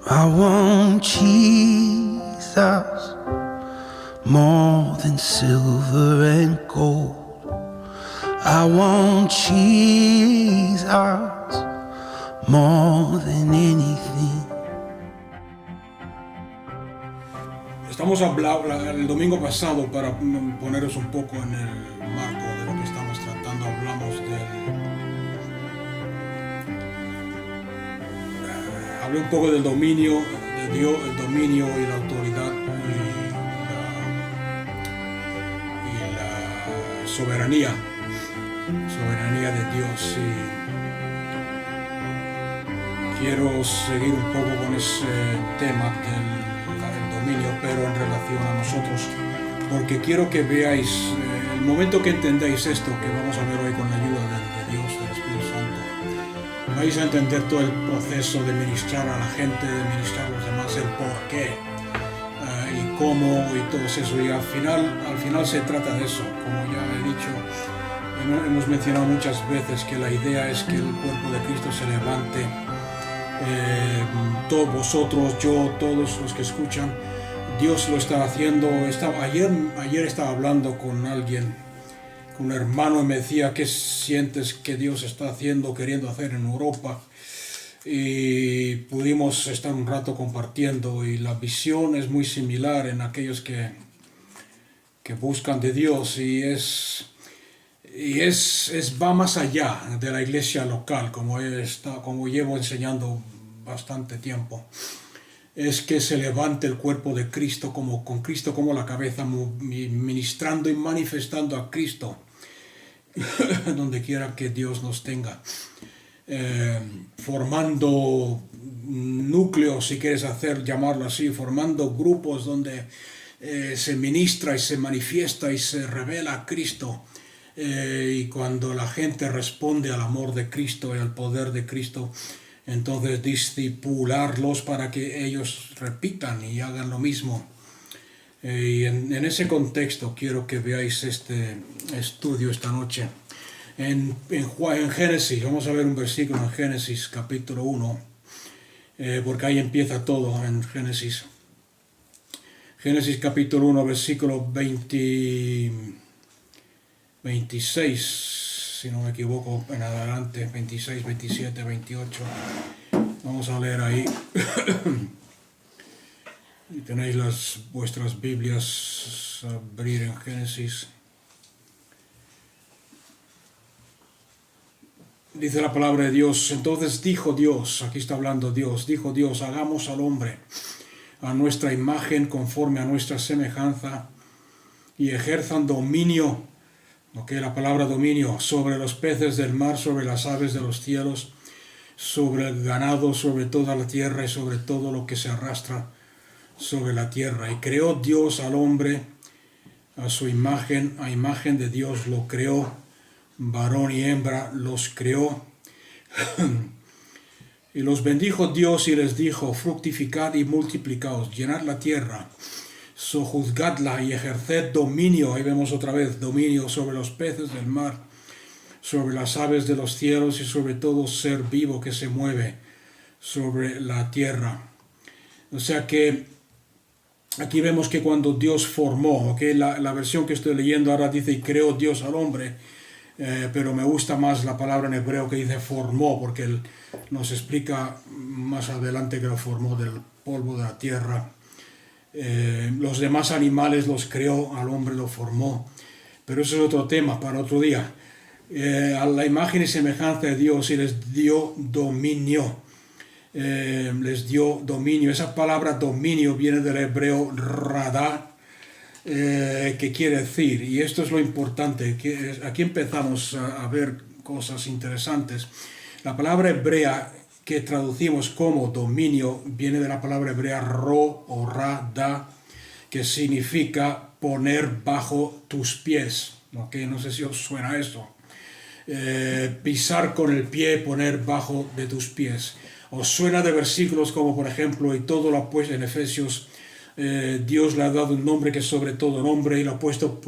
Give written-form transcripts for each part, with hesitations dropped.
I want Jesus more than silver and gold. I want Jesus more than anything. Estamos hablando el domingo pasado, para poneros un poco en el marco de lo que estamos tratando, hablamos hablé un poco del dominio de Dios, el dominio y la autoridad y la soberanía de Dios. Y quiero seguir un poco con ese tema del dominio, pero en relación a nosotros, porque quiero que veáis, el momento que entendáis esto, que vamos a ver hoy con la ayuda de Dios, del Espíritu Santo, vais a entender todo el proceso de ministrar a la gente, de ministrar a los demás, el por qué y cómo y todo eso. Y al final se trata de eso. Como ya he dicho, hemos mencionado muchas veces que la idea es que el cuerpo de Cristo se levante. Todos vosotros, yo, todos los que escuchan, Dios lo está haciendo. Ayer estaba hablando con alguien, con un hermano, y me decía: ¿qué sientes que Dios está queriendo hacer en Europa? Y pudimos estar un rato compartiendo, y la visión es muy similar en aquellos que buscan de Dios, y va más allá de la iglesia local, como llevo enseñando bastante tiempo. Es que se levante el cuerpo de Cristo, con Cristo como la cabeza, ministrando y manifestando a Cristo donde quiera que Dios nos tenga, formando núcleos, si quieres llamarlo así, formando grupos donde se ministra y se manifiesta y se revela a Cristo. Y cuando la gente responde al amor de Cristo y al poder de Cristo, entonces discipularlos para que ellos repitan y hagan lo mismo. Y en ese contexto quiero que veáis este estudio esta noche. En Génesis, vamos a ver un versículo en Génesis capítulo 1, porque ahí empieza todo en Génesis. Génesis capítulo 1, versículo 26, si no me equivoco, en adelante, 26, 27, 28. Vamos a leer ahí. Y tenéis vuestras Biblias a abrir en Génesis. Dice la palabra de Dios: entonces dijo Dios, aquí está hablando Dios, dijo Dios: hagamos al hombre a nuestra imagen, conforme a nuestra semejanza, y ejerzan dominio, la palabra dominio, sobre los peces del mar, sobre las aves de los cielos, sobre el ganado, sobre toda la tierra y sobre todo lo que se arrastra sobre la tierra. Y creó Dios al hombre a su imagen, a imagen de Dios lo creó, varón y hembra los creó. Y los bendijo Dios y les dijo: fructificad y multiplicaos, llenad la tierra, sojuzgadla y ejerced dominio. Ahí vemos otra vez dominio sobre los peces del mar, sobre las aves de los cielos y sobre todo ser vivo que se mueve sobre la tierra. O sea que aquí vemos que cuando Dios formó, la versión que estoy leyendo ahora dice: y creó Dios al hombre, pero me gusta más la palabra en hebreo que dice formó, porque él nos explica más adelante que lo formó del polvo de la tierra. Los demás animales los creó, al hombre lo formó, pero eso es otro tema para otro día. A la imagen y semejanza de Dios, y les dio dominio. Esa palabra dominio viene del hebreo radá, que quiere decir, y esto es lo importante, que aquí empezamos a ver cosas interesantes. La palabra hebrea que traducimos como dominio viene de la palabra hebrea ro o radá, que significa poner bajo tus pies. No sé si os suena eso. Pisar con el pie, poner bajo de tus pies. Os suena de versículos como, por ejemplo, y todo lo ha puesto en Efesios, Dios le ha dado un nombre que es sobre todo nombre, y lo ha puesto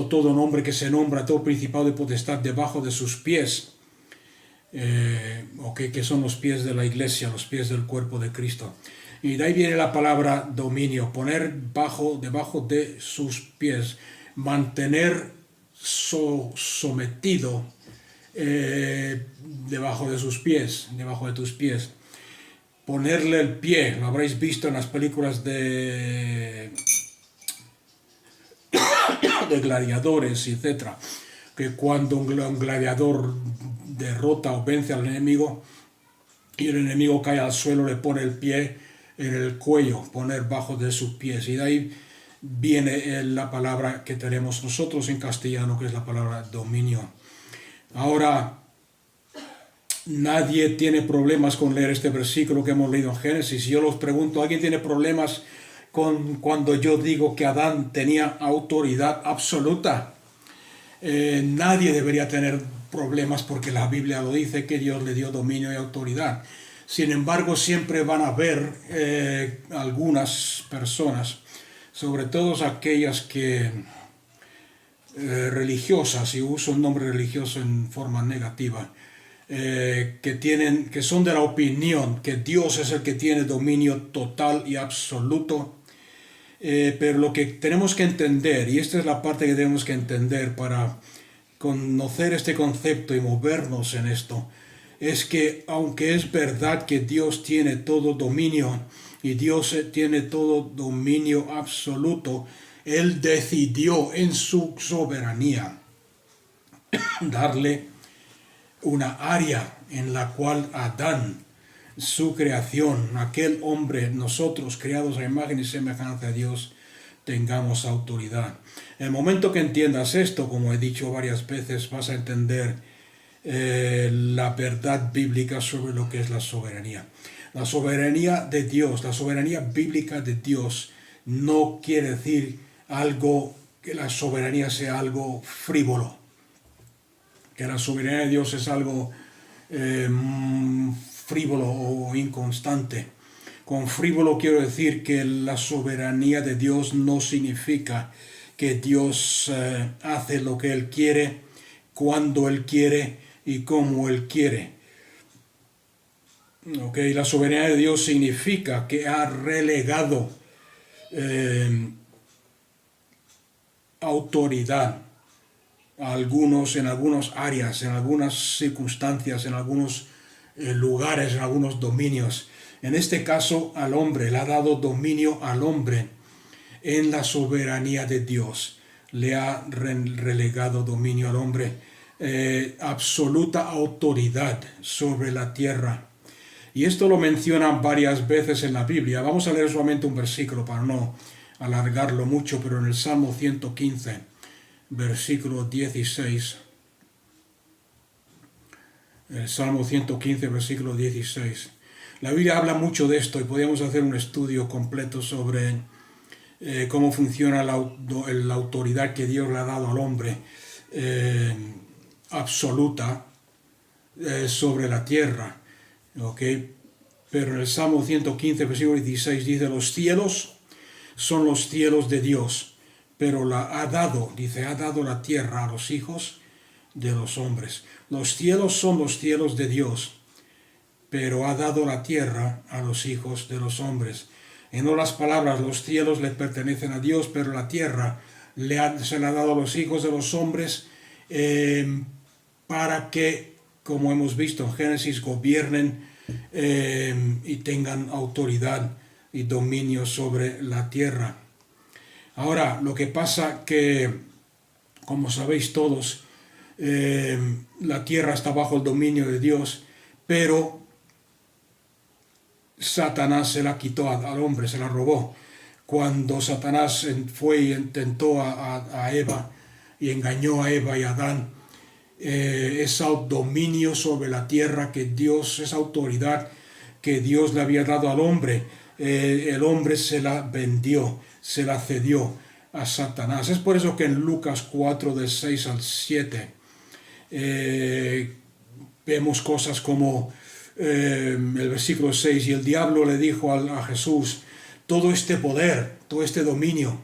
todo nombre que se nombra, todo principado y potestad debajo de sus pies. que son los pies de la iglesia, los pies del cuerpo de Cristo. Y de ahí viene la palabra dominio, poner debajo de sus pies, mantener sometido debajo de sus pies, debajo de tus pies. Ponerle el pie, lo habréis visto en las películas de gladiadores, etc. Que cuando un gladiador derrota o vence al enemigo y el enemigo cae al suelo, le pone el pie en el cuello, poner bajo de sus pies. Y de ahí viene la palabra que tenemos nosotros en castellano, que es la palabra dominio. Ahora, nadie tiene problemas con leer este versículo que hemos leído en Génesis. Yo los pregunto, ¿alguien tiene problemas con cuando yo digo que Adán tenía autoridad absoluta? Nadie debería tener problemas porque la Biblia lo dice, que Dios le dio dominio y autoridad. Sin embargo, siempre van a haber algunas personas, sobre todo aquellas que religiosas, y uso un nombre religioso en forma negativa, que son de la opinión que Dios es el que tiene dominio total y absoluto. Pero lo que tenemos que entender, y esta es la parte que tenemos que entender para conocer este concepto y movernos en esto, es que aunque es verdad que Dios tiene todo dominio y Dios tiene todo dominio absoluto, Él decidió en su soberanía darle una área en la cual Adán, su creación, aquel hombre, nosotros creados a imagen y semejanza de Dios, tengamos autoridad. En el momento que entiendas esto, como he dicho varias veces, vas a entender la verdad bíblica sobre lo que es la soberanía. La soberanía de Dios, la soberanía bíblica de Dios, no quiere decir que la soberanía sea algo frívolo, que la soberanía de Dios es algo frívolo o inconstante. Con frívolo quiero decir que la soberanía de Dios no significa que Dios hace lo que Él quiere, cuando Él quiere y como Él quiere. La soberanía de Dios significa que ha relegado autoridad a algunos, en algunas áreas, en algunas circunstancias, en algunos lugares, en algunos dominios. En este caso, al hombre, le ha dado dominio al hombre en la soberanía de Dios. Le ha relegado dominio al hombre, absoluta autoridad sobre la tierra. Y esto lo menciona varias veces en la Biblia. Vamos a leer solamente un versículo para no alargarlo mucho, pero en el Salmo 115, versículo 16. El Salmo 115, versículo 16. La Biblia habla mucho de esto y podríamos hacer un estudio completo sobre cómo funciona la autoridad que Dios le ha dado al hombre absoluta sobre la tierra. Pero en el Salmo 115, versículo 16 dice: los cielos son los cielos de Dios, pero ha dado la tierra a los hijos de los hombres. Los cielos son los cielos de Dios, pero ha dado la tierra a los hijos de los hombres. En otras palabras, los cielos le pertenecen a Dios, pero la tierra se la ha dado a los hijos de los hombres para que, como hemos visto en Génesis, gobiernen y tengan autoridad y dominio sobre la tierra. Ahora, lo que pasa que, como sabéis todos, la tierra está bajo el dominio de Dios, pero Satanás se la quitó al hombre, se la robó. Cuando Satanás fue y tentó a Eva y engañó a Eva y a Adán, ese dominio sobre la tierra que Dios, esa autoridad que Dios le había dado al hombre, el hombre se la vendió, se la cedió a Satanás. Es por eso que en Lucas 4, del 6 al 7, vemos cosas como el versículo 6, y el diablo le dijo a Jesús: todo este poder, todo este dominio,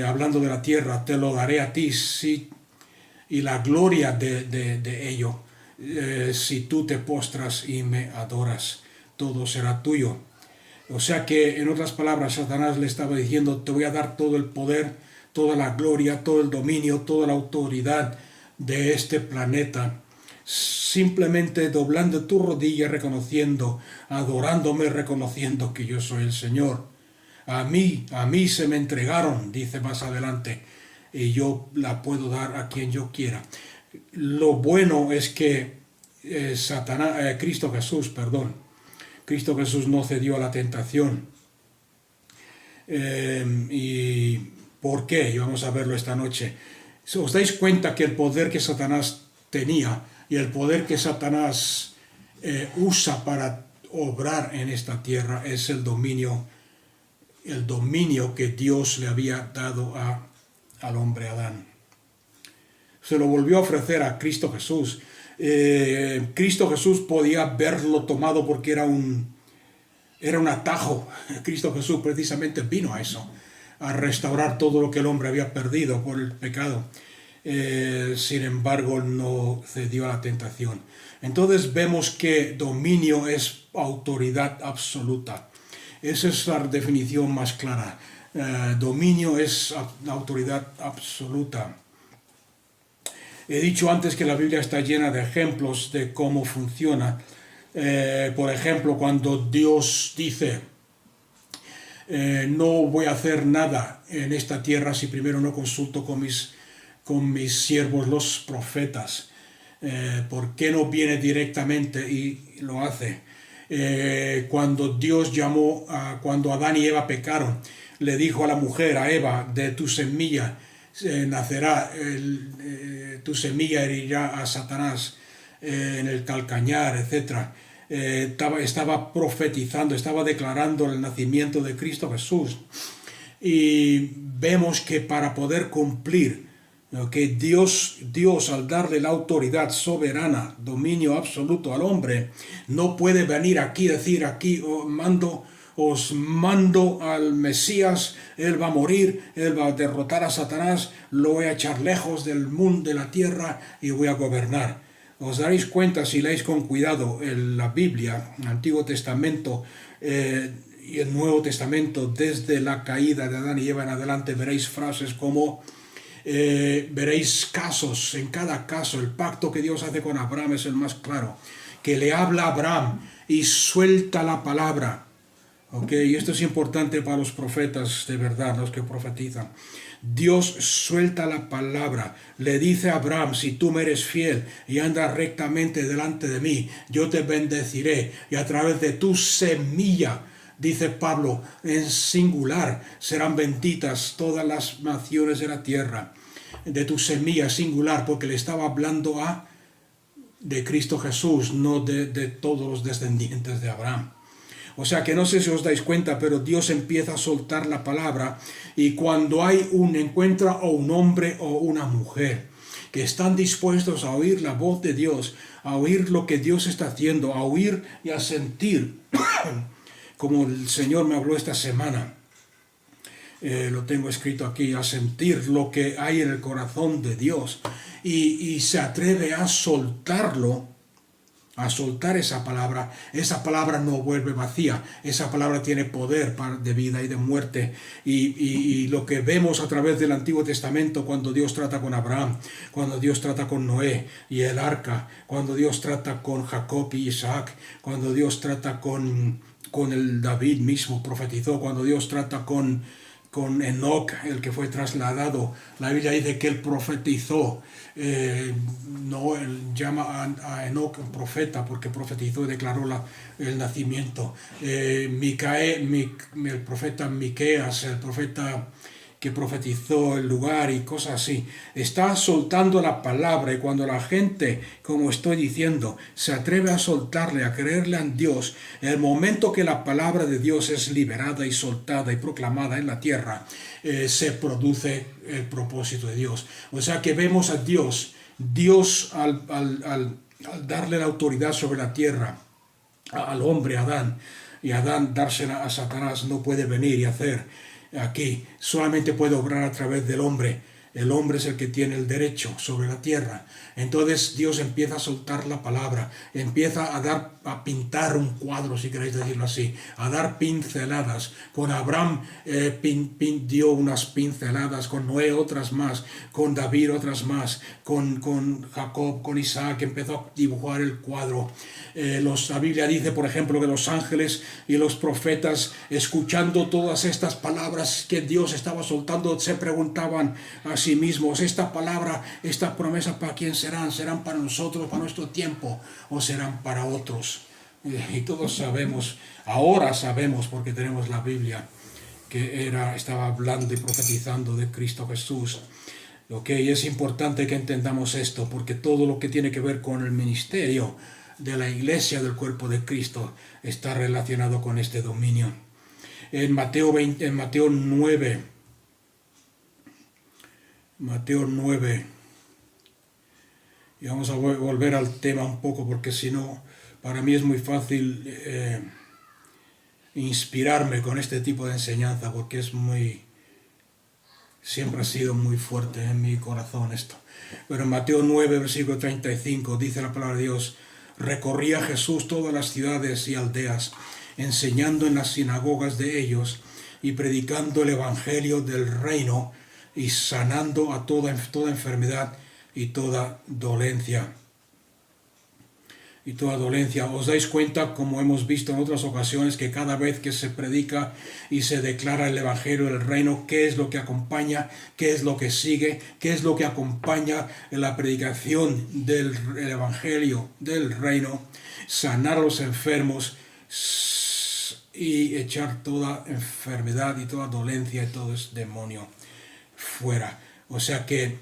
hablando de la tierra, te lo daré a ti, sí, y la gloria de ello, si tú te postras y me adoras, todo será tuyo. O sea que, en otras palabras, Satanás le estaba diciendo, te voy a dar todo el poder, toda la gloria, todo el dominio, toda la autoridad de este planeta, simplemente doblando tu rodilla, reconociendo, adorándome, reconociendo que yo soy el Señor. A mí se me entregaron, dice más adelante, y yo la puedo dar a quien yo quiera. Lo bueno es que Cristo Jesús no cedió a la tentación. ¿Y por qué? Y vamos a verlo esta noche. ¿Os dais cuenta que el poder que Satanás tenía y el poder que Satanás usa para obrar en esta tierra es el dominio que Dios le había dado al hombre Adán? Se lo volvió a ofrecer a Cristo Jesús. Cristo Jesús podía haberlo tomado porque era un atajo. Cristo Jesús precisamente vino a eso, a restaurar todo lo que el hombre había perdido por el pecado. Sin embargo, no cedió a la tentación. Entonces vemos que dominio es autoridad absoluta. Esa es la definición más clara. Dominio es autoridad absoluta. He dicho antes que la Biblia está llena de ejemplos de cómo funciona. Por ejemplo, cuando Dios dice, no voy a hacer nada en esta tierra si primero no consulto con mis siervos los profetas. ¿Por qué no viene directamente y lo hace? Cuando Dios llamó, cuando Adán y Eva pecaron, le dijo a la mujer, a Eva, de tu semilla nacerá, tu semilla herirá a Satanás en el calcañar, etc. Estaba profetizando, estaba declarando el nacimiento de Cristo Jesús. Y vemos que para poder cumplir, que Dios al darle la autoridad soberana, dominio absoluto al hombre, no puede venir aquí y decir, aquí os mando al Mesías, él va a morir, él va a derrotar a Satanás, lo voy a echar lejos del mundo, de la tierra, y voy a gobernar. Os daréis cuenta, si leéis con cuidado la Biblia, el Antiguo Testamento y el Nuevo Testamento, desde la caída de Adán y Eva en adelante, veréis frases como, veréis casos, en cada caso, el pacto que Dios hace con Abraham es el más claro, que le habla a Abraham y suelta la palabra. Y esto es importante para los profetas de verdad, los que profetizan. Dios suelta la palabra, le dice a Abraham, si tú me eres fiel y andas rectamente delante de mí, yo te bendeciré, y a través de tu semilla, dice Pablo, en singular, serán benditas todas las naciones de la tierra. De tu semilla singular, porque le estaba hablando de Cristo Jesús, no de todos los descendientes de Abraham. O sea que no sé si os dais cuenta, pero Dios empieza a soltar la palabra, y cuando hay un encuentro o un hombre o una mujer que están dispuestos a oír la voz de Dios, a oír lo que Dios está haciendo, a oír y a sentir, como el Señor me habló esta semana, lo tengo escrito aquí, a sentir lo que hay en el corazón de Dios, y se atreve a soltarlo, a soltar esa palabra no vuelve vacía, esa palabra tiene poder de vida y de muerte, y lo que vemos a través del Antiguo Testamento, cuando Dios trata con Abraham, cuando Dios trata con Noé y el arca, cuando Dios trata con Jacob y Isaac, cuando Dios trata con el David mismo, profetizó, cuando Dios trata con Enoc, el que fue trasladado, la Biblia dice que él profetizó. No, él llama a Enoc un profeta porque profetizó y declaró el nacimiento. El profeta Miqueas, el profeta que profetizó el lugar y cosas así. Está soltando la palabra, y cuando la gente, como estoy diciendo, se atreve a soltarle, a creerle en Dios, en el momento que la palabra de Dios es liberada y soltada y proclamada en la tierra, se produce el propósito de Dios. O sea que vemos a Dios al darle la autoridad sobre la tierra al hombre Adán, y Adán dársela a Satanás, no puede venir y hacer aquí, solamente puede obrar a través del hombre. El hombre es el que tiene el derecho sobre la tierra. Entonces Dios empieza a soltar la palabra, empieza a pintar un cuadro, si queréis decirlo así, a dar pinceladas. Con Abraham dio unas pinceladas, con Noé otras más, con David otras más, con Jacob, con Isaac, empezó a dibujar el cuadro. La Biblia dice, por ejemplo, que los ángeles y los profetas, escuchando todas estas palabras que Dios estaba soltando, se preguntaban a sí mismos, esta palabra, esta promesa, ¿para quién serán? ¿Serán para nosotros, para nuestro tiempo, o serán para otros? Y todos sabemos, ahora sabemos, porque tenemos la Biblia, que estaba hablando y profetizando de Cristo Jesús. Es importante que entendamos esto, porque todo lo que tiene que ver con el ministerio de la iglesia del cuerpo de Cristo está relacionado con este dominio. En Mateo 9, y vamos a volver al tema un poco, porque si no, para mí es muy fácil inspirarme con este tipo de enseñanza, porque siempre ha sido muy fuerte en mi corazón esto. Pero en Mateo 9, versículo 35, dice la palabra de Dios: recorría Jesús todas las ciudades y aldeas, enseñando en las sinagogas de ellos y predicando el evangelio del reino y sanando a toda enfermedad y toda dolencia. ¿Os dais cuenta, como hemos visto en otras ocasiones, que cada vez que se predica y se declara el evangelio del reino, qué es lo que acompaña, qué es lo que sigue, qué es lo que acompaña en la predicación del evangelio del reino? Sanar a los enfermos y echar toda enfermedad y toda dolencia y todo ese demonio fuera. O sea que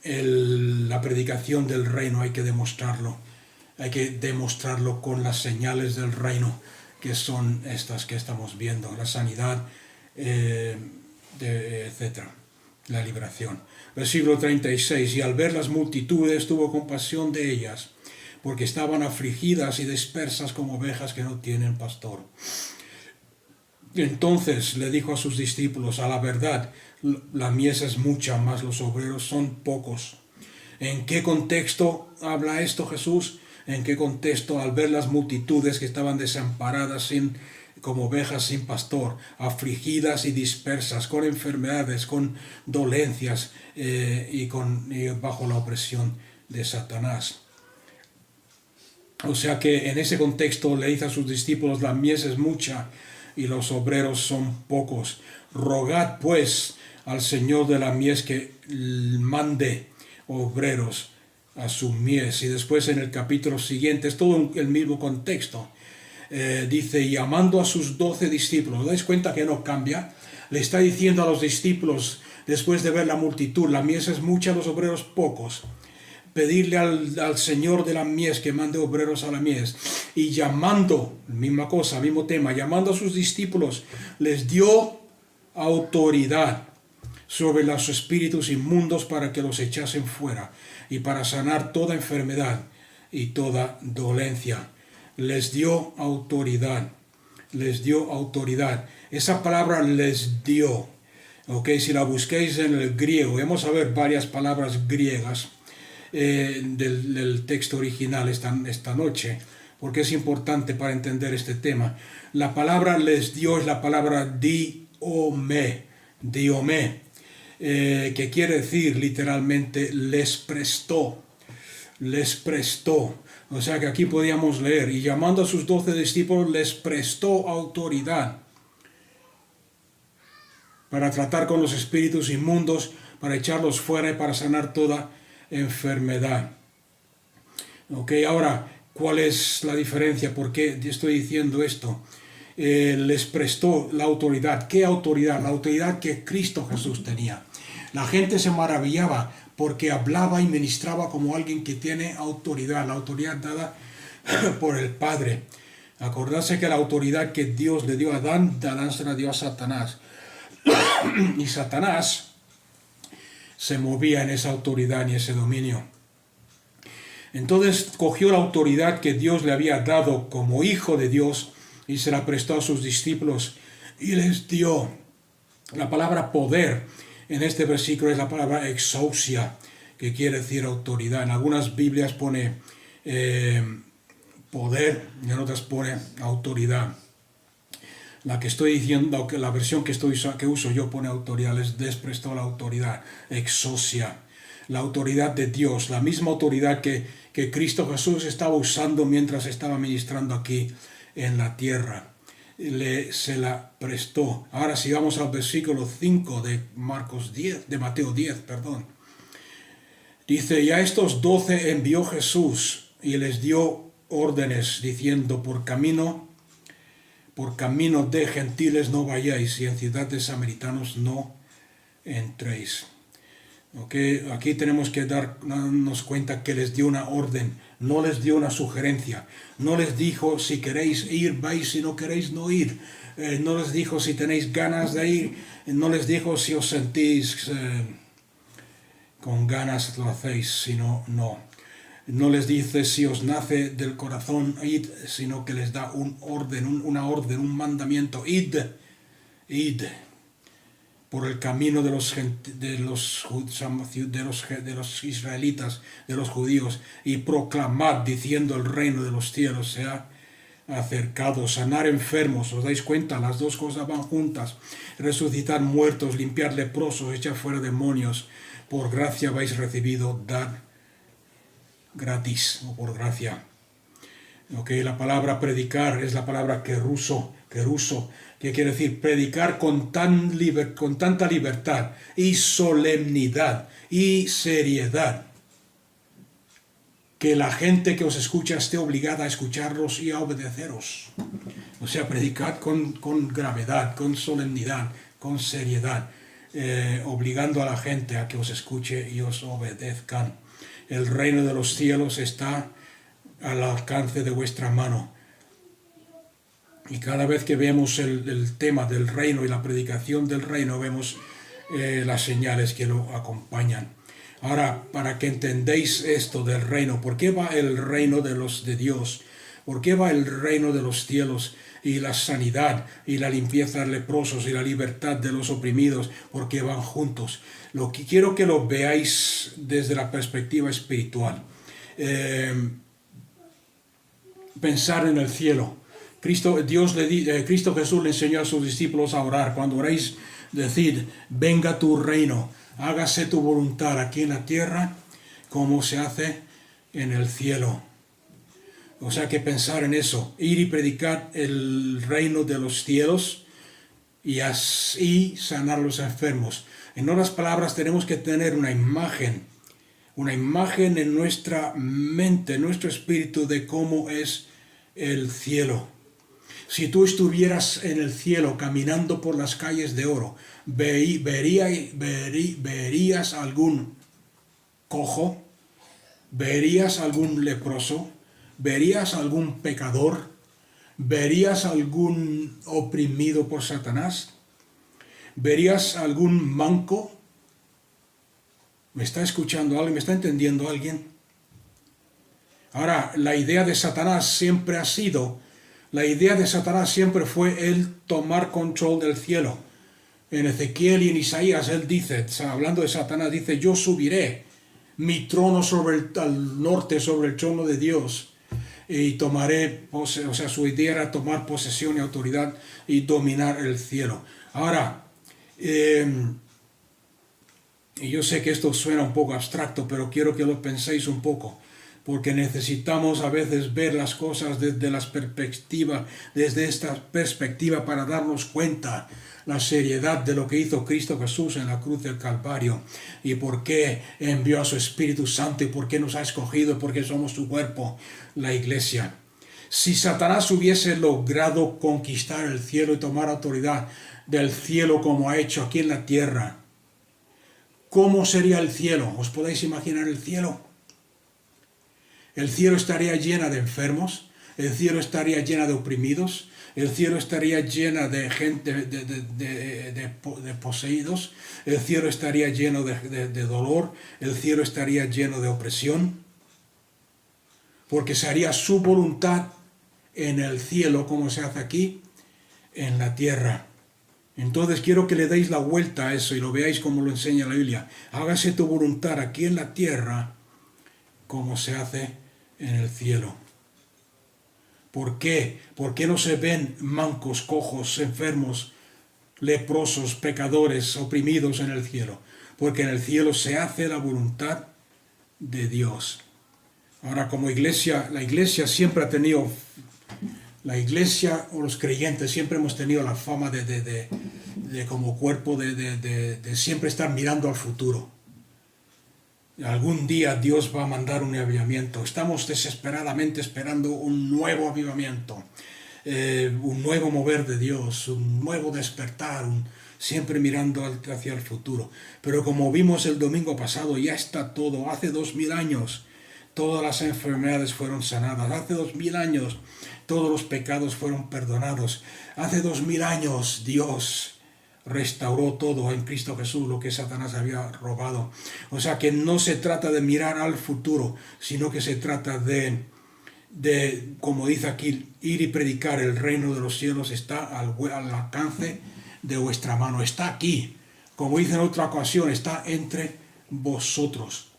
la predicación del reino hay que demostrarlo. Hay que demostrarlo con las señales del reino, que son estas que estamos viendo: la sanidad, etc., la liberación. Versículo 36, y al ver las multitudes tuvo compasión de ellas, porque estaban afligidas y dispersas como ovejas que no tienen pastor. Entonces le dijo a sus discípulos: a la verdad, la mies es mucha, mas los obreros son pocos. ¿En qué contexto habla esto Jesús? ¿En qué contexto? Al ver las multitudes que estaban desamparadas como ovejas sin pastor, afligidas y dispersas, con enfermedades, con dolencias y bajo la opresión de Satanás. O sea que en ese contexto le dice a sus discípulos: la mies es mucha y los obreros son pocos. Rogad pues al Señor de la mies que mande obreros a su mies. Y después en el capítulo siguiente es todo el mismo contexto. Dice: llamando a sus 12 discípulos. ¿Os dais cuenta que no cambia? Le está diciendo a los discípulos, después de ver la multitud, la mies es mucha, los obreros pocos. Pedirle al Señor de la mies que mande obreros a la mies. Y llamando, misma cosa, mismo tema, llamando a sus discípulos, les dio autoridad sobre los espíritus inmundos para que los echasen fuera y para sanar toda enfermedad y toda dolencia. Les dio autoridad. Esa palabra les dio. Si la busquéis en el griego, vamos a ver varias palabras griegas del texto original esta noche, porque es importante para entender este tema. La palabra les dio es la palabra diome, que quiere decir literalmente les prestó. O sea que aquí podíamos leer: y llamando a sus 12 discípulos les prestó autoridad para tratar con los espíritus inmundos, para echarlos fuera y para sanar toda enfermedad. Ahora, ¿cuál es la diferencia? ¿Por qué estoy diciendo esto? Les prestó la autoridad. ¿Qué autoridad? La autoridad que Cristo Jesús tenía. La gente se maravillaba porque hablaba y ministraba como alguien que tiene autoridad, la autoridad dada por el Padre. Acordarse que la autoridad que Dios le dio a Adán se la dio a Satanás. Y Satanás se movía en esa autoridad y ese dominio. Entonces cogió la autoridad que Dios le había dado como hijo de Dios y se la prestó a sus discípulos y les dio. La palabra poder en este versículo es la palabra exousia, que quiere decir autoridad. En algunas Biblias pone poder y en otras pone autoridad. La que estoy diciendo, la versión que uso yo pone autoridad, les desprestó la autoridad, exousia, la autoridad de Dios, la misma autoridad que Cristo Jesús estaba usando mientras estaba ministrando aquí en la tierra. Se la prestó. Ahora si vamos al versículo 5 de Mateo 10, perdón. Dice, y a estos 12 envió Jesús y les dio órdenes diciendo, por camino de gentiles no vayáis y en ciudad de samaritanos no entréis. Okay, aquí tenemos que darnos cuenta que les dio una orden, no les dio una sugerencia, no les dijo si queréis ir, vais, si no queréis no ir, no les dijo si tenéis ganas de ir, no les dijo si os sentís con ganas lo hacéis, sino no. No les dice si os nace del corazón id, sino que les da un orden, un mandamiento, id por el camino de los israelitas, de los judíos, y proclamad diciendo el reino de los cielos se ha acercado, sanar enfermos, ¿os dais cuenta? Las dos cosas van juntas, resucitar muertos, limpiar leprosos, echar fuera demonios, por gracia habéis recibido, dar gratis o por gracia. La palabra predicar es la palabra keruso, que quiere decir predicar con tanta libertad y solemnidad y seriedad que la gente que os escucha esté obligada a escucharos y a obedeceros. O sea, predicad con gravedad, con solemnidad, con seriedad, obligando a la gente a que os escuche y os obedezcan. El reino de los cielos está al alcance de vuestra mano. Y cada vez que vemos el tema del reino y la predicación del reino, vemos las señales que lo acompañan. Ahora, para que entendáis esto del reino, ¿por qué va el reino de Dios? ¿Por qué va el reino de los cielos y la sanidad y la limpieza de leprosos y la libertad de los oprimidos? ¿Por qué van juntos? Lo que quiero que lo veáis desde la perspectiva espiritual. Pensar en el cielo. Cristo Jesús le enseñó a sus discípulos a orar. Cuando oréis, decid, venga tu reino, hágase tu voluntad aquí en la tierra como se hace en el cielo. O sea que pensar en eso, ir y predicar el reino de los cielos y así sanar a los enfermos. En otras palabras, tenemos que tener una imagen en nuestra mente, en nuestro espíritu de cómo es el cielo. Si tú estuvieras en el cielo caminando por las calles de oro, ¿verías algún cojo? ¿Verías algún leproso? ¿Verías algún pecador? ¿Verías algún oprimido por Satanás? ¿Verías algún manco? ¿Me está escuchando alguien? ¿Me está entendiendo alguien? Ahora, la idea de Satanás siempre fue el tomar control del cielo. En Ezequiel y en Isaías él dice, hablando de Satanás, dice, yo subiré mi trono al norte, sobre el trono de Dios, y tomaré, su idea era tomar posesión y autoridad y dominar el cielo. Ahora, y yo sé que esto suena un poco abstracto, pero quiero que lo penséis un poco, porque necesitamos a veces ver las cosas desde esta perspectiva para darnos cuenta la seriedad de lo que hizo Cristo Jesús en la cruz del Calvario y por qué envió a su Espíritu Santo y por qué nos ha escogido y por qué somos su cuerpo, la iglesia. Si Satanás hubiese logrado conquistar el cielo y tomar autoridad del cielo como ha hecho aquí en la tierra, ¿cómo sería el cielo? ¿Os podéis imaginar el cielo? El cielo estaría lleno de enfermos, el cielo estaría lleno de oprimidos, el cielo estaría lleno de gente, de poseídos, el cielo estaría lleno de dolor, el cielo estaría lleno de opresión, porque se haría su voluntad en el cielo como se hace aquí en la tierra. Entonces quiero que le deis la vuelta a eso y lo veáis como lo enseña la Biblia. Hágase tu voluntad aquí en la tierra como se hace en el cielo. ¿Por qué? ¿Por qué no se ven mancos, cojos, enfermos, leprosos, pecadores, oprimidos en el cielo? Porque en el cielo se hace la voluntad de Dios. Ahora, como iglesia, la iglesia siempre ha tenido, la iglesia o los creyentes siempre hemos tenido la fama de como cuerpo de siempre estar mirando al futuro. Algún día Dios va a mandar un avivamiento. Estamos desesperadamente esperando un nuevo avivamiento, un nuevo mover de Dios, un nuevo despertar, siempre mirando hacia el futuro. Pero como vimos el domingo pasado, ya está todo. Hace 2000 años todas las enfermedades fueron sanadas. Hace 2000 años todos los pecados fueron perdonados. Hace 2000 años Dios restauró todo en Cristo Jesús, lo que Satanás había robado. O sea que no se trata de mirar al futuro, sino que se trata de como dice aquí, ir y predicar. El reino de los cielos está al alcance de vuestra mano, está aquí. Como dice en otra ocasión, está entre vosotros.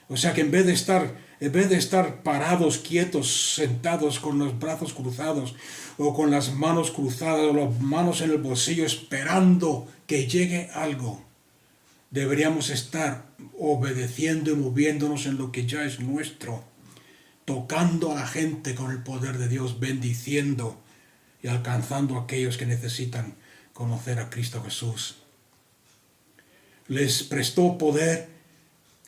O sea que en vez de estar parados, quietos, sentados con los brazos cruzados o con las manos cruzadas o las manos en el bolsillo esperando que llegue algo, deberíamos estar obedeciendo y moviéndonos en lo que ya es nuestro, tocando a la gente con el poder de Dios, bendiciendo y alcanzando a aquellos que necesitan conocer a Cristo Jesús. Les prestó poder,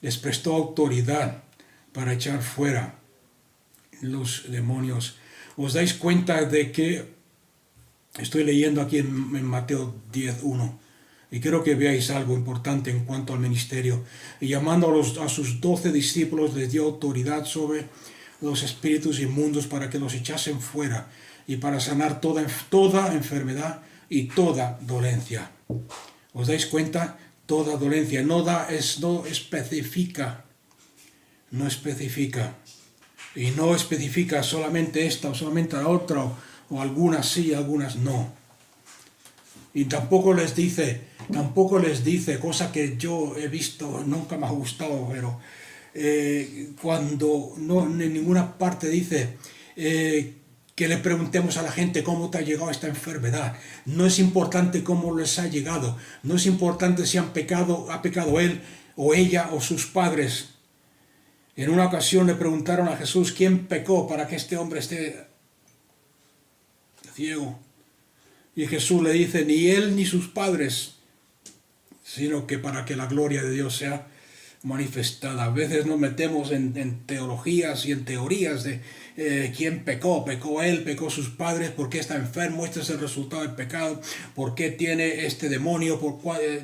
les prestó autoridad para echar fuera los demonios. ¿Os dais cuenta de que estoy leyendo aquí en Mateo 10:1? Y quiero que veáis algo importante en cuanto al ministerio. Y llamando a sus 12 discípulos, les dio autoridad sobre los espíritus inmundos para que los echasen fuera y para sanar toda enfermedad y toda dolencia. ¿Os dais cuenta? Toda dolencia. No especifica. No especifica. Y no especifica solamente esta o solamente la otra, o algunas sí, algunas no. Y tampoco les dice, cosa que yo he visto, nunca me ha gustado, pero cuando no en ninguna parte dice que le preguntemos a la gente cómo te ha llegado esta enfermedad. No es importante cómo les ha llegado. No es importante si ha pecado él o ella o sus padres. En una ocasión le preguntaron a Jesús quién pecó para que este hombre esté ciego. Y Jesús le dice, ni él ni sus padres, sino que para que la gloria de Dios sea manifestada. A veces nos metemos en teologías y en teorías de quién pecó él, pecó sus padres, por qué está enfermo, este es el resultado del pecado, por qué tiene este demonio,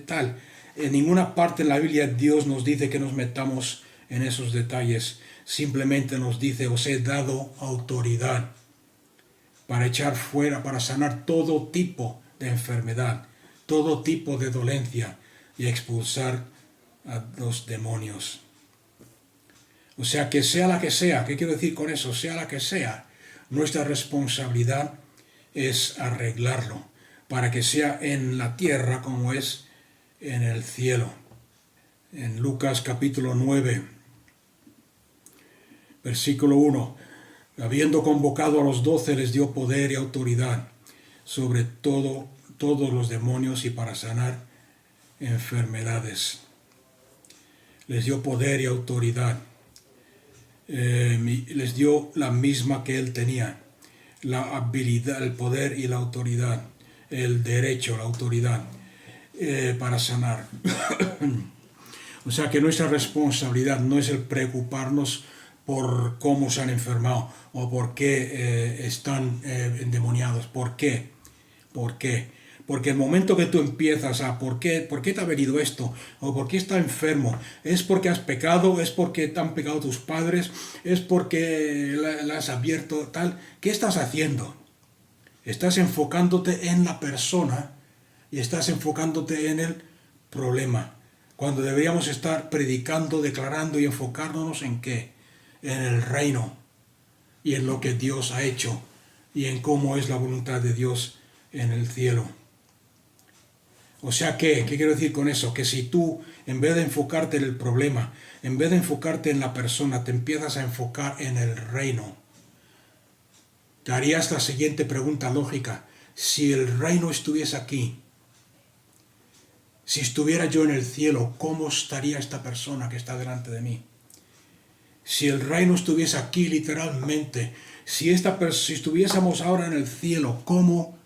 tal. En ninguna parte en la Biblia Dios nos dice que nos metamos en esos detalles. Simplemente nos dice, os he dado autoridad para echar fuera, para sanar todo tipo de enfermedad, todo tipo de dolencia y expulsar a los demonios. O sea, que sea la que sea, ¿qué quiero decir con eso? Sea la que sea, nuestra responsabilidad es arreglarlo para que sea en la tierra como es en el cielo. En Lucas capítulo 9, versículo 1, habiendo convocado a los 12, les dio poder y autoridad sobre todos los demonios y para sanar enfermedades. Les dio poder y autoridad. Les dio la misma que él tenía, la habilidad, el poder y la autoridad, el derecho, la autoridad para sanar. O sea que nuestra responsabilidad no es el preocuparnos por cómo se han enfermado o por qué están endemoniados. ¿Por qué? ¿Por qué? Porque el momento que tú empiezas a ¿por qué te ha venido esto? ¿O por qué está enfermo? ¿Es porque has pecado? ¿Es porque te han pecado tus padres? ¿Es porque la has abierto tal? ¿Qué estás haciendo? Estás enfocándote en la persona y estás enfocándote en el problema. Cuando deberíamos estar predicando, declarando y enfocándonos en ¿qué? En el reino y en lo que Dios ha hecho y en cómo es la voluntad de Dios en el cielo. O sea, ¿qué quiero decir con eso? Que si tú, en vez de enfocarte en el problema, en vez de enfocarte en la persona, te empiezas a enfocar en el reino, te harías la siguiente pregunta lógica. Si el reino estuviese aquí, si estuviera yo en el cielo, ¿cómo estaría esta persona que está delante de mí? Si el reino estuviese aquí literalmente, si estuviésemos ahora en el cielo, ¿cómo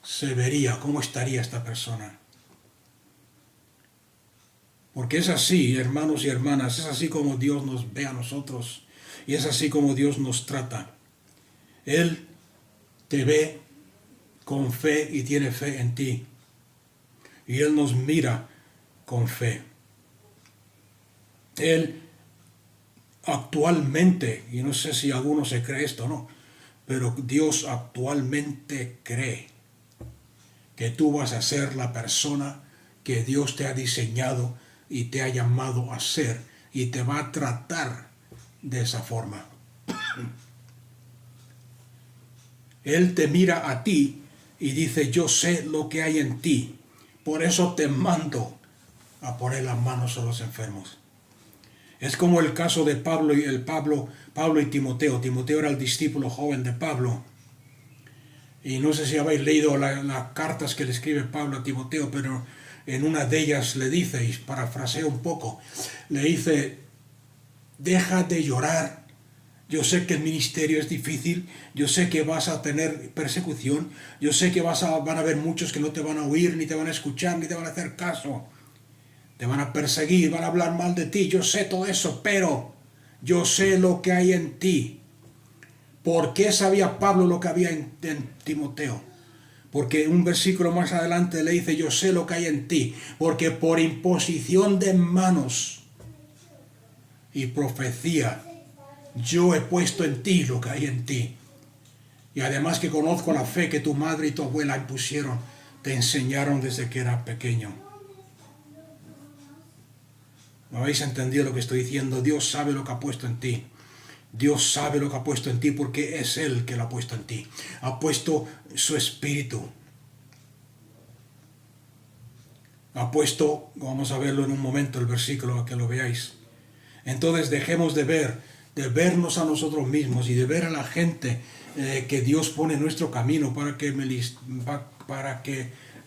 se vería, cómo estaría esta persona? Porque es así, hermanos y hermanas, es así como Dios nos ve a nosotros y es así como Dios nos trata. Él te ve con fe y tiene fe en ti. Y Él nos mira con fe. Él actualmente, y no sé si alguno se cree esto o no, pero Dios actualmente cree que tú vas a ser la persona que Dios te ha diseñado y te ha llamado a ser, y te va a tratar de esa forma. Él te mira a ti y dice, yo sé lo que hay en ti, por eso te mando a poner las manos a los enfermos. Es como el caso de Pablo y Timoteo. Timoteo era el discípulo joven de Pablo. Y no sé si habéis leído las cartas que le escribe Pablo a Timoteo, pero en una de ellas le dice, y parafraseo un poco, le dice, deja de llorar. Yo sé que el ministerio es difícil, yo sé que vas a tener persecución, yo sé que van a haber muchos que no te van a oír, ni te van a escuchar, ni te van a hacer caso. Te van a perseguir, van a hablar mal de ti, yo sé todo eso, pero yo sé lo que hay en ti. ¿Por qué sabía Pablo lo que había en Timoteo? Porque un versículo más adelante le dice, yo sé lo que hay en ti, porque por imposición de manos y profecía, yo he puesto en ti lo que hay en ti. Y además que conozco la fe que tu madre y tu abuela impusieron, te enseñaron desde que eras pequeño. ¿Me habéis entendido lo que estoy diciendo? Dios sabe lo que ha puesto en ti. Dios sabe lo que ha puesto en ti porque es Él que lo ha puesto en ti. Ha puesto su espíritu. Ha puesto, vamos a verlo en un momento, el versículo, que lo veáis. Entonces dejemos de vernos a nosotros mismos y de ver a la gente que Dios pone en nuestro camino para que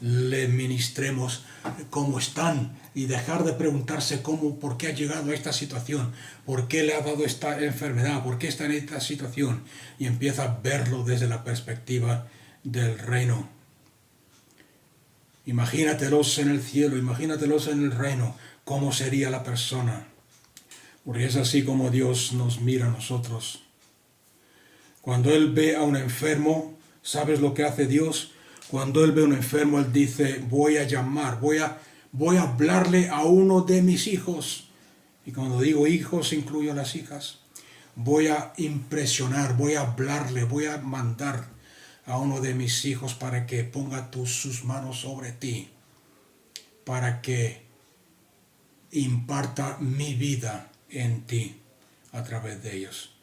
le ministremos cómo están y dejar de preguntarse por qué ha llegado a esta situación, por qué le ha dado esta enfermedad, por qué está en esta situación, y empieza a verlo desde la perspectiva del reino. Imagínatelos en el cielo, imagínatelos en el reino, cómo sería la persona. Porque es así como Dios nos mira a nosotros. Cuando Él ve a un enfermo, ¿sabes lo que hace Dios? Cuando Él ve a un enfermo, Él dice, voy a llamar, voy a hablarle a uno de mis hijos. Y cuando digo hijos, incluyo a las hijas. Voy a impresionar, voy a hablarle, voy a mandar a uno de mis hijos para que ponga sus manos sobre ti, para que imparta mi vida en ti a través de ellos.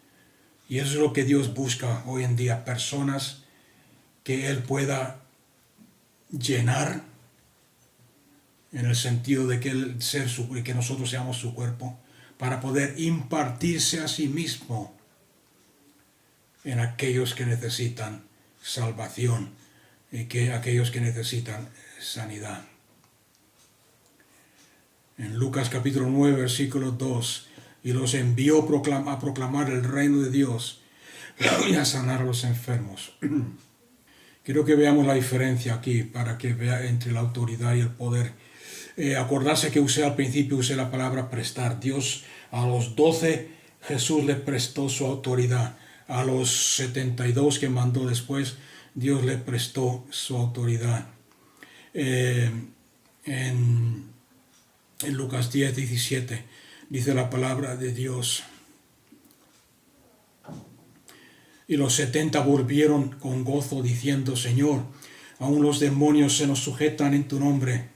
Y eso es lo que Dios busca hoy en día, personas que Él pueda llenar, en el sentido de que que nosotros seamos su cuerpo, para poder impartirse a sí mismo en aquellos que necesitan salvación y aquellos que necesitan sanidad. En Lucas capítulo 9, versículo 2, y los envió a proclamar el reino de Dios y a sanar a los enfermos. Quiero que veamos la diferencia aquí para que vea entre la autoridad y el poder. Acordarse que al principio usé la palabra prestar. Dios a los 12, Jesús le prestó su autoridad. A los 72 que mandó después, Dios le prestó su autoridad. En Lucas 10, 17 dice la palabra de Dios. Y los 70 volvieron con gozo diciendo, Señor, aún los demonios se nos sujetan en tu nombre.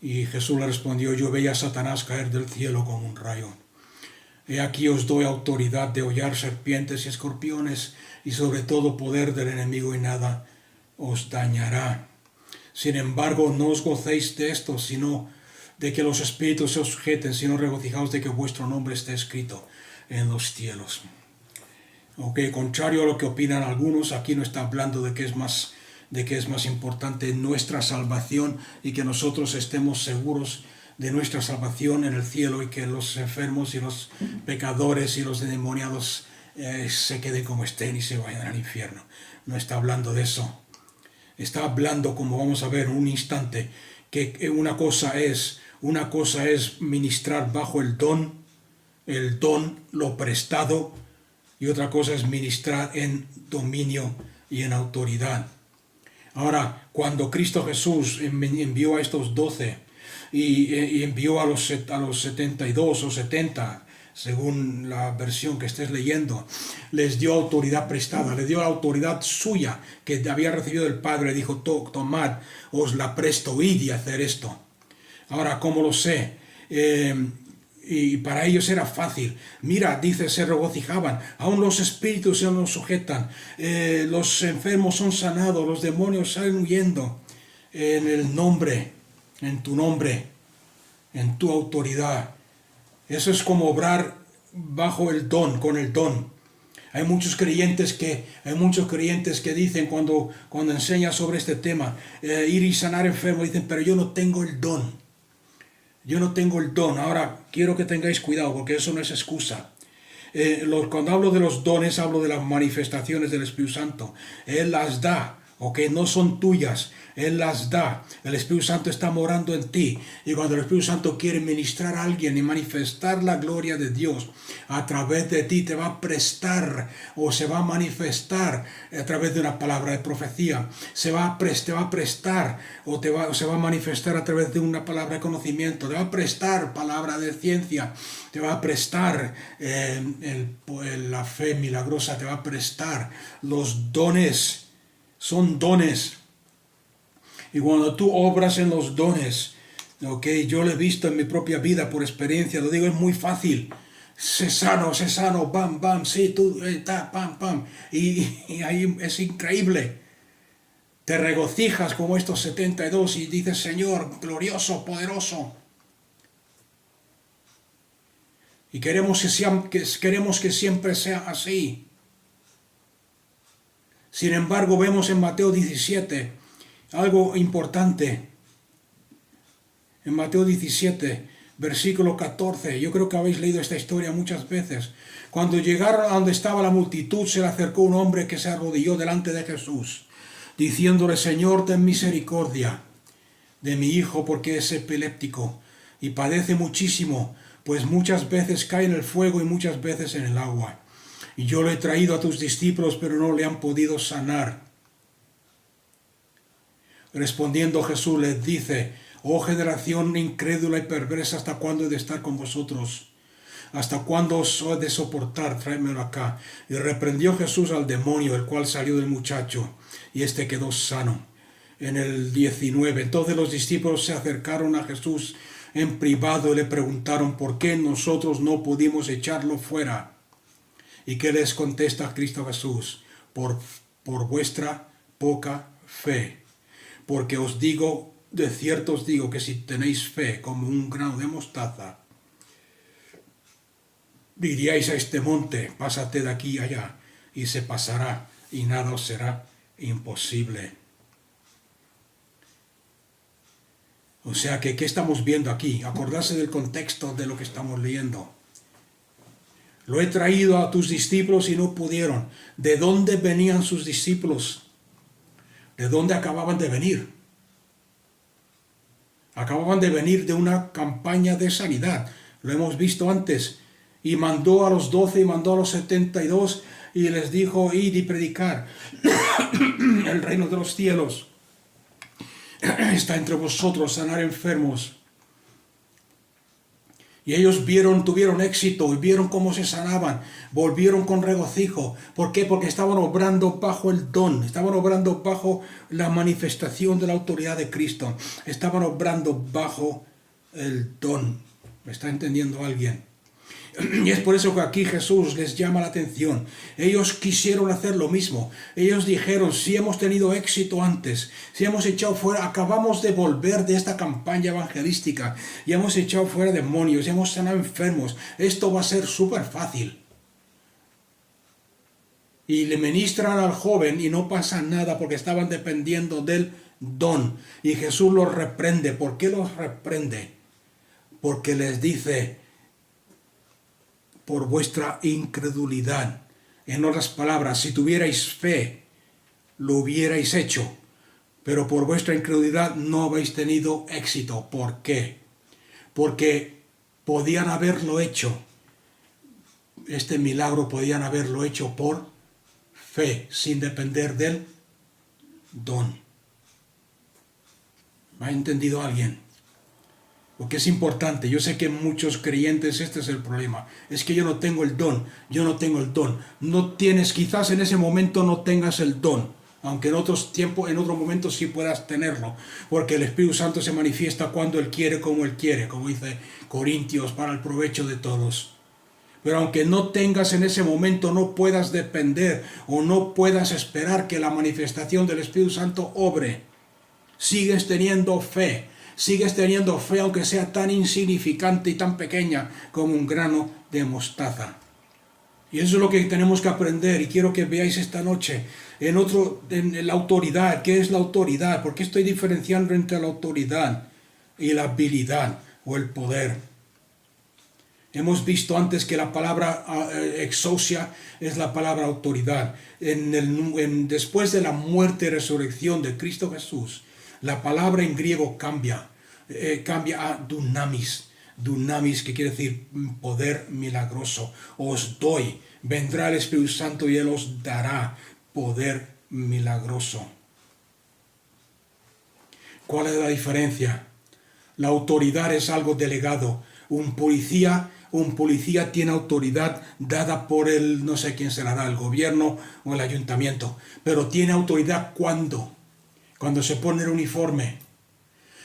Y Jesús le respondió, yo veía a Satanás caer del cielo como un rayo. He aquí os doy autoridad de hollar serpientes y escorpiones y sobre todo poder del enemigo y nada os dañará. Sin embargo, no os gocéis de esto, sino de que los espíritus se os sujeten, sino regocijaos de que vuestro nombre esté escrito en los cielos. Ok, contrario a lo que opinan algunos, aquí no está hablando de que es más importante nuestra salvación y que nosotros estemos seguros de nuestra salvación en el cielo y que los enfermos y los pecadores y los endemoniados se queden como estén y se vayan al infierno. No está hablando de eso. Está hablando, como vamos a ver en un instante, que una cosa es ministrar bajo el don, lo prestado, y otra cosa es ministrar en dominio y en autoridad. Ahora, cuando Cristo Jesús envió a estos 12 y envió a los 72 o 70, según la versión que estés leyendo, les dio autoridad prestada, les dio la autoridad suya que había recibido del Padre. Dijo, tomad, os la presto, id y hacer esto. Ahora, ¿cómo lo sé? Y para ellos era fácil. Mira, dice, se regocijaban, aún los espíritus se nos sujetan, los enfermos son sanados, los demonios salen huyendo en el nombre, en tu nombre, en tu autoridad. Eso es como obrar bajo el don, con el don. Hay muchos creyentes que dicen cuando enseñan sobre este tema, ir y sanar enfermos, dicen, pero yo no tengo el don. Yo no tengo el don. Ahora, quiero que tengáis cuidado porque eso no es excusa. Cuando hablo de los dones, hablo de las manifestaciones del Espíritu Santo. Él las da, no son tuyas. Él las da. El Espíritu Santo está morando en ti. Y cuando el Espíritu Santo quiere ministrar a alguien y manifestar la gloria de Dios a través de ti, te va a prestar o se va a manifestar a través de una palabra de profecía. Te va a prestar o se va a manifestar a través de una palabra de conocimiento. Te va a prestar palabra de ciencia. Te va a prestar la fe milagrosa. Te va a prestar los dones. Son dones. Y cuando tú obras en los dones, yo lo he visto en mi propia vida por experiencia, lo digo, es muy fácil. Sé sano, bam, bam, sí, tú, pam, pam. Y ahí es increíble. Te regocijas como estos 72 y dices, Señor, glorioso, poderoso. Y queremos que siempre sea así. Sin embargo, vemos en Mateo 17 algo importante. En Mateo 17, versículo 14, yo creo que habéis leído esta historia muchas veces. Cuando llegaron a donde estaba la multitud, se le acercó un hombre que se arrodilló delante de Jesús, diciéndole, Señor, ten misericordia de mi hijo, porque es epiléptico y padece muchísimo, pues muchas veces cae en el fuego y muchas veces en el agua. Y yo lo he traído a tus discípulos, pero no le han podido sanar. Respondiendo Jesús les dice, oh generación incrédula y perversa, ¿hasta cuándo he de estar con vosotros? ¿Hasta cuándo os he de soportar? Tráemelo acá. Y reprendió Jesús al demonio, el cual salió del muchacho, y éste quedó sano. En el 19, entonces los discípulos se acercaron a Jesús en privado y le preguntaron, ¿por qué nosotros no pudimos echarlo fuera? ¿Y qué les contesta Cristo Jesús? Por vuestra poca fe. Porque os digo, de cierto os digo, que si tenéis fe como un grano de mostaza, diríais a este monte, pásate de aquí allá, y se pasará, y nada os será imposible. O sea que, ¿qué estamos viendo aquí? Acordarse del contexto de lo que estamos leyendo. Lo he traído a tus discípulos y no pudieron. ¿De dónde venían sus discípulos? ¿De dónde acababan de venir? Acababan de venir de una campaña de sanidad. Lo hemos visto antes. Y mandó a los 12 y mandó a los 72 y les dijo, id y predicar. El reino de los cielos está entre vosotros, sanar enfermos. Y ellos tuvieron éxito y vieron cómo se sanaban, volvieron con regocijo. ¿Por qué? Porque estaban obrando bajo el don, estaban obrando bajo la manifestación de la autoridad de Cristo, estaban obrando bajo el don. ¿Me está entendiendo alguien? Y es por eso que aquí Jesús les llama la atención. Ellos quisieron hacer lo mismo. Ellos dijeron, si hemos tenido éxito antes, si hemos echado fuera, acabamos de volver de esta campaña evangelística, y hemos echado fuera demonios, y hemos sanado enfermos, esto va a ser súper fácil. Y le ministran al joven y no pasa nada porque estaban dependiendo del don. Y Jesús los reprende. ¿Por qué los reprende? Porque les dice, por vuestra incredulidad. En otras palabras, si tuvierais fe, lo hubierais hecho, pero por vuestra incredulidad no habéis tenido éxito. ¿Por qué? Porque podían haberlo hecho. Este milagro podían haberlo hecho por fe, sin depender del don. ¿Me ha entendido alguien? Porque es importante. Yo sé que muchos creyentes este es el problema. Es que yo no tengo el don. Yo no tengo el don. No tienes, quizás en ese momento no tengas el don. Aunque en otros tiempos, en otros momentos sí puedas tenerlo. Porque el Espíritu Santo se manifiesta cuando Él quiere, como Él quiere. Como dice Corintios, para el provecho de todos. Pero aunque no tengas en ese momento, no puedas depender o no puedas esperar que la manifestación del Espíritu Santo obre. Sigues teniendo fe. Sigues teniendo fe aunque sea tan insignificante y tan pequeña como un grano de mostaza. Y eso es lo que tenemos que aprender y quiero que veáis esta noche en la autoridad. ¿Qué es la autoridad? ¿Por qué estoy diferenciando entre la autoridad y la habilidad o el poder? Hemos visto antes que la palabra exousia es la palabra autoridad. Después de la muerte y resurrección de Cristo Jesús, la palabra en griego cambia a dunamis. Dunamis, que quiere decir poder milagroso. Os doy, vendrá el Espíritu Santo y Él os dará poder milagroso. ¿Cuál es la diferencia? La autoridad es algo delegado. Un policía tiene autoridad dada por el, no sé quién se la da, el gobierno o el ayuntamiento. Pero tiene autoridad ¿cuándo? Cuando se pone el uniforme.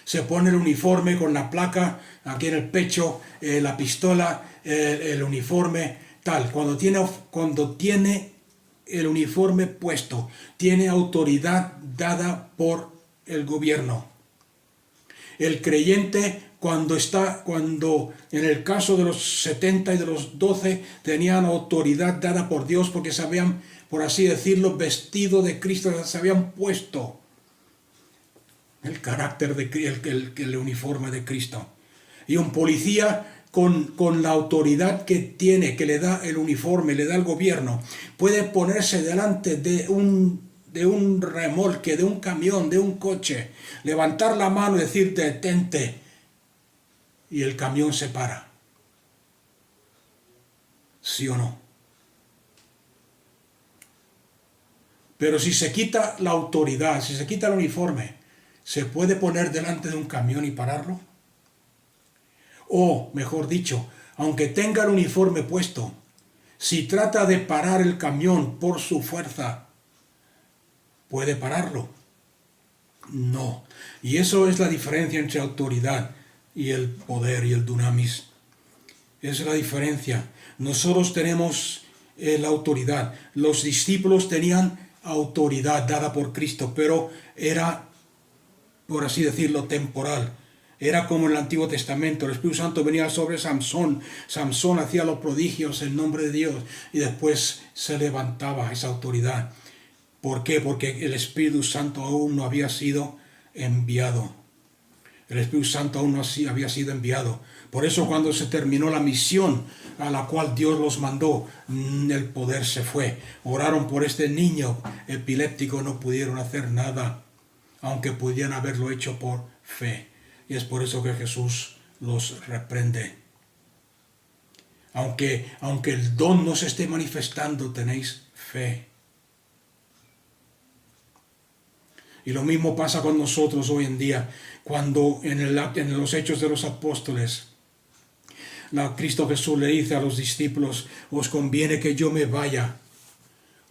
Se pone el uniforme con la placa aquí en el pecho, la pistola, el uniforme, tal. Cuando tiene el uniforme puesto, tiene autoridad dada por el gobierno. El creyente cuando en el caso de los 70 y de los 12 tenían autoridad dada por Dios porque se habían, por así decirlo, vestido de Cristo, se habían puesto el carácter el uniforme de Cristo. Y un policía con la autoridad que tiene, que le da el uniforme, le da el gobierno, puede ponerse delante de un remolque, de un camión, de un coche, levantar la mano y decir detente, y el camión se para. ¿Sí o no? Pero si se quita la autoridad, si se quita el uniforme, ¿se puede poner delante de un camión y pararlo? O, mejor dicho, aunque tenga el uniforme puesto, si trata de parar el camión por su fuerza, ¿puede pararlo? No. Y eso es la diferencia entre autoridad y el poder y el dunamis. Esa es la diferencia. Nosotros tenemos la autoridad. Los discípulos tenían autoridad dada por Cristo, pero era, por así decirlo, temporal. Era como en el Antiguo Testamento. El Espíritu Santo venía sobre Samsón. Samsón hacía los prodigios en nombre de Dios y después se levantaba esa autoridad. ¿Por qué? Porque el Espíritu Santo aún no había sido enviado. El Espíritu Santo aún no había sido enviado. Por eso cuando se terminó la misión a la cual Dios los mandó, el poder se fue. Oraron por este niño epiléptico, no pudieron hacer nada, aunque pudieran haberlo hecho por fe. Y es por eso que Jesús los reprende. Aunque el don no se esté manifestando, tenéis fe. Y lo mismo pasa con nosotros hoy en día, cuando en los Hechos de los Apóstoles, Cristo Jesús le dice a los discípulos, os conviene que yo me vaya.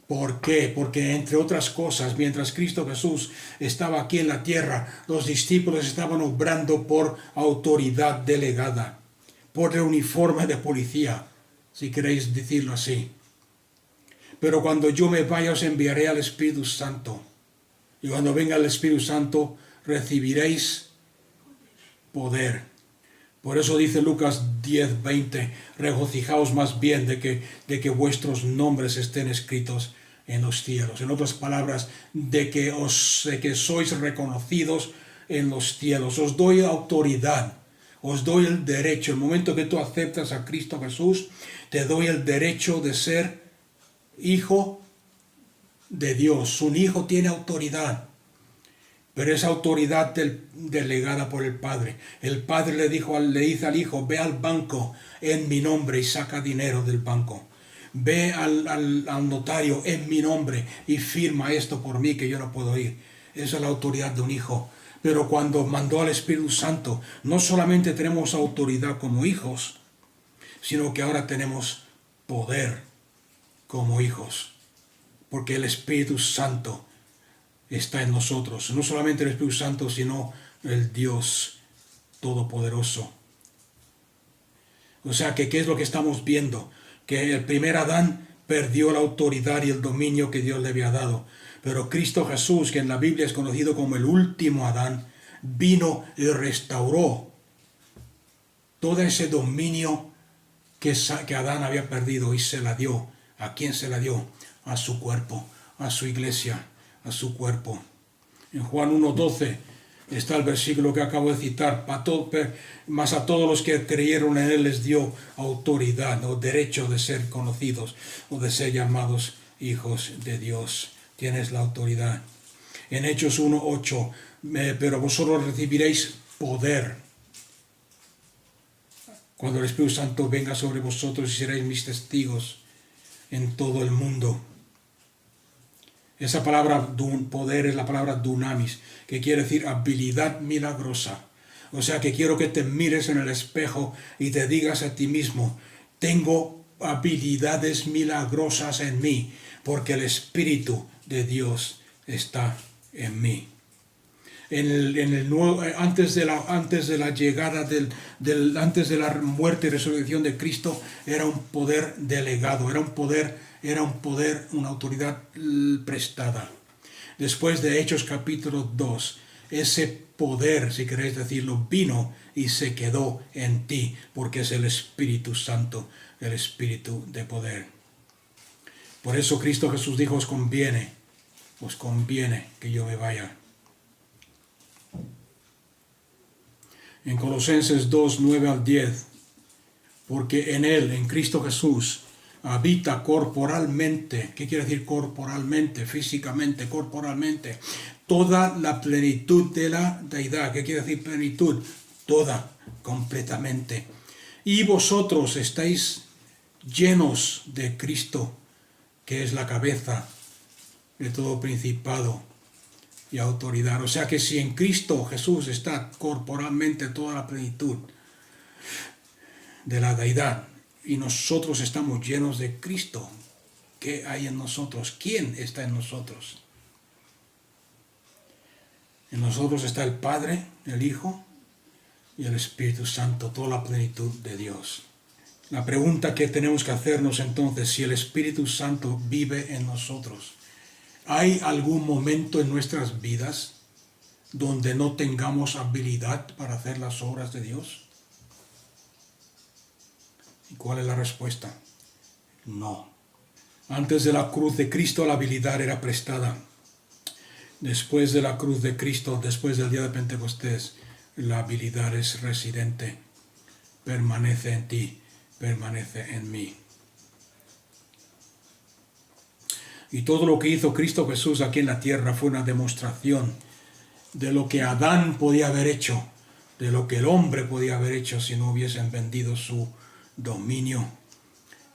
¿Por qué? Porque entre otras cosas, mientras Cristo Jesús estaba aquí en la tierra, los discípulos estaban obrando por autoridad delegada. por el uniforme de policía, si queréis decirlo así. Pero cuando yo me vaya os enviaré al Espíritu Santo. Y cuando venga el Espíritu Santo recibiréis poder. Por eso dice Lucas 10:20, regocijaos más bien de que vuestros nombres estén escritos en los cielos. En otras palabras, de que sois reconocidos en los cielos. Os doy autoridad, os doy el derecho. El momento que tú aceptas a Cristo Jesús, te doy el derecho de ser hijo de Dios. Un hijo tiene autoridad, pero esa autoridad delegada por el Padre. El Padre le dice al Hijo, ve al banco en mi nombre y saca dinero del banco. Ve al notario en mi nombre y firma esto por mí que yo no puedo ir. Esa es la autoridad de un hijo. Pero cuando mandó al Espíritu Santo, no solamente tenemos autoridad como hijos, sino que ahora tenemos poder como hijos. Porque el Espíritu Santo está en nosotros. No solamente el Espíritu Santo, sino el Dios Todopoderoso. O sea, que ¿qué es lo que estamos viendo? Que el primer Adán perdió la autoridad y el dominio que Dios le había dado. Pero Cristo Jesús, que en la Biblia es conocido como el último Adán, vino y restauró todo ese dominio que Adán había perdido y se la dio. ¿A quién se la dio? A su cuerpo, a su iglesia, a su cuerpo. En Juan 1:12 está el versículo que acabo de citar. Mas a todos los que creyeron en él les dio autoridad o derecho de ser conocidos o de ser llamados hijos de Dios. Tienes la autoridad. En Hechos 1:8, pero vosotros recibiréis poder cuando el Espíritu Santo venga sobre vosotros y seréis mis testigos en todo el mundo. Esa palabra poder es la palabra dunamis, que quiere decir habilidad milagrosa. O sea que quiero que te mires en el espejo y te digas a ti mismo, tengo habilidades milagrosas en mí, porque el Espíritu de Dios está en mí. Antes de la llegada antes de la muerte y resurrección de Cristo, era un poder delegado, era un poder, una autoridad prestada. Después de Hechos capítulo 2, ese poder, si queréis decirlo, vino y se quedó en ti, porque es el Espíritu Santo, el Espíritu de poder. Por eso Cristo Jesús dijo, os conviene que yo me vaya. En Colosenses 2:9-10, porque en Él, en Cristo Jesús, habita corporalmente. ¿Qué quiere decir corporalmente? Físicamente, corporalmente. Toda la plenitud de la deidad. ¿Qué quiere decir plenitud? Toda, completamente. Y vosotros estáis llenos de Cristo, que es la cabeza de todo principado y autoridad. O sea que si en Cristo Jesús está corporalmente toda la plenitud de la deidad, y nosotros estamos llenos de Cristo, ¿qué hay en nosotros? ¿Quién está en nosotros? En nosotros está el Padre, el Hijo y el Espíritu Santo, toda la plenitud de Dios. La pregunta que tenemos que hacernos entonces, si el Espíritu Santo vive en nosotros, ¿hay algún momento en nuestras vidas donde no tengamos habilidad para hacer las obras de Dios? ¿Y cuál es la respuesta? No. Antes de la cruz de Cristo la habilidad era prestada. Después de la cruz de Cristo, después del día de Pentecostés, la habilidad es residente. Permanece en ti, permanece en mí. Y todo lo que hizo Cristo Jesús aquí en la tierra fue una demostración de lo que Adán podía haber hecho, de lo que el hombre podía haber hecho si no hubiesen vendido su dominio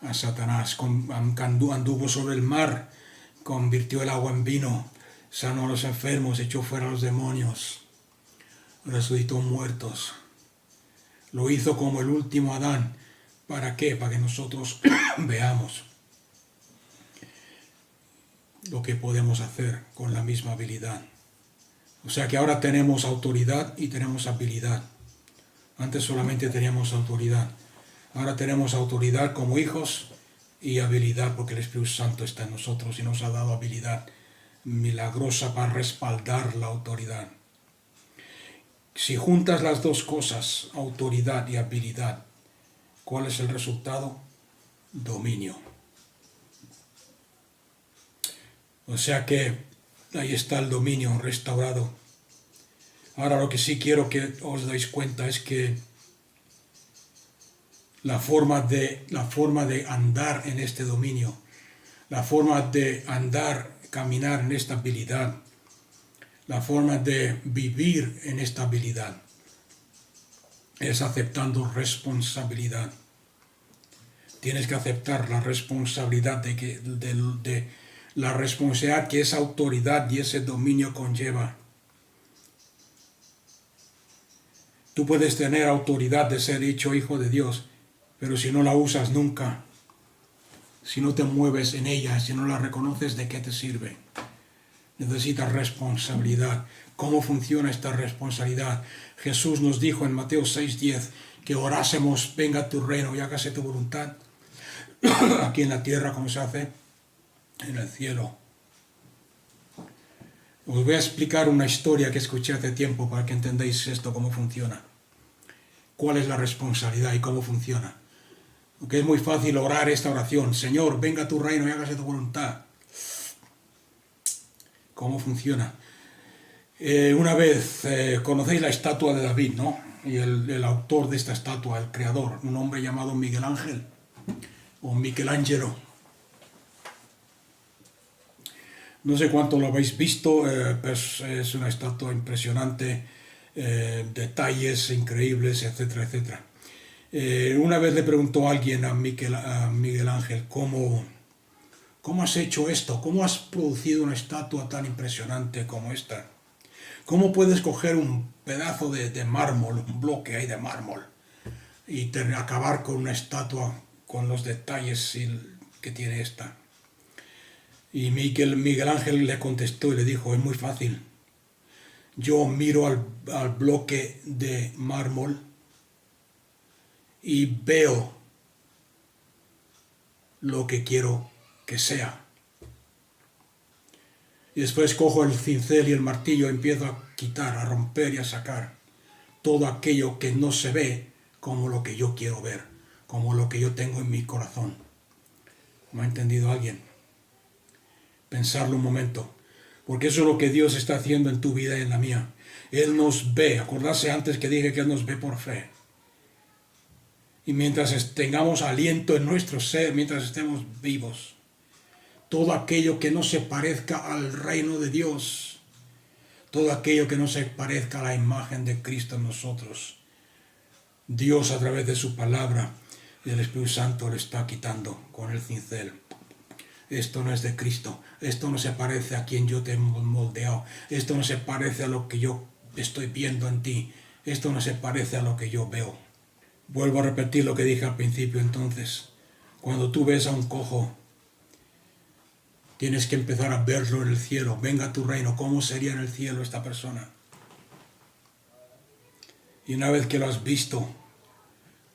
a Satanás. Anduvo sobre el mar, convirtió el agua en vino, sanó a los enfermos, echó fuera a los demonios, resucitó muertos. Lo hizo como el último Adán. ¿Para qué? Para que nosotros veamos lo que podemos hacer con la misma habilidad. O sea que ahora tenemos autoridad y tenemos habilidad. Antes solamente teníamos autoridad. Ahora tenemos autoridad como hijos y habilidad porque el Espíritu Santo está en nosotros y nos ha dado habilidad milagrosa para respaldar la autoridad. Si juntas las dos cosas, autoridad y habilidad, ¿cuál es el resultado? Dominio. O sea que ahí está el dominio restaurado. Ahora lo que sí quiero que os dais cuenta es que la forma de andar en este dominio, la forma de andar, caminar en esta habilidad, la forma de vivir en esta habilidad es aceptando responsabilidad. Tienes que aceptar la responsabilidad de la responsabilidad que esa autoridad y ese dominio conlleva. Tú puedes tener autoridad de ser hecho hijo de Dios, pero si no la usas nunca, si no te mueves en ella, si no la reconoces, ¿de qué te sirve? Necesitas responsabilidad. ¿Cómo funciona esta responsabilidad? Jesús nos dijo en Mateo 6:10 que orásemos, venga tu reino y hágase tu voluntad, aquí en la tierra como se hace en el cielo. Os voy a explicar una historia que escuché hace tiempo para que entendáis esto, cómo funciona. ¿Cuál es la responsabilidad y cómo funciona? Porque es muy fácil orar esta oración. Señor, venga tu reino y hágase tu voluntad. ¿Cómo funciona? Una vez conocéis la estatua de David, ¿no? Y el autor de esta estatua, el creador, un hombre llamado Miguel Ángel o Michelangelo. No sé cuánto lo habéis visto, pues es una estatua impresionante, detalles increíbles, etcétera, etcétera. Una vez le preguntó a alguien a Miguel Ángel, ¿cómo has hecho esto? ¿Cómo has producido una estatua tan impresionante como esta? ¿Cómo puedes coger un pedazo de mármol, un bloque ahí de mármol, y acabar con una estatua con los detalles que tiene esta? Y Miguel Ángel le contestó y le dijo, es muy fácil. Yo miro al bloque de mármol y veo lo que quiero que sea. Y después cojo el cincel y el martillo y empiezo a quitar, a romper y a sacar todo aquello que no se ve como lo que yo quiero ver, como lo que yo tengo en mi corazón. ¿Me ha entendido alguien? Pensarlo un momento, porque eso es lo que Dios está haciendo en tu vida y en la mía. Él nos ve, acordarse antes que dije que Él nos ve por fe. Y mientras tengamos aliento en nuestro ser, mientras estemos vivos, todo aquello que no se parezca al reino de Dios, todo aquello que no se parezca a la imagen de Cristo en nosotros, Dios a través de su palabra y el Espíritu Santo le está quitando con el cincel. Esto no es de Cristo, esto no se parece a quien yo te he moldeado, esto no se parece a lo que yo estoy viendo en ti, esto no se parece a lo que yo veo. Vuelvo a repetir lo que dije al principio entonces. Cuando tú ves a un cojo, tienes que empezar a verlo en el cielo. Venga tu reino, ¿cómo sería en el cielo esta persona? Y una vez que lo has visto,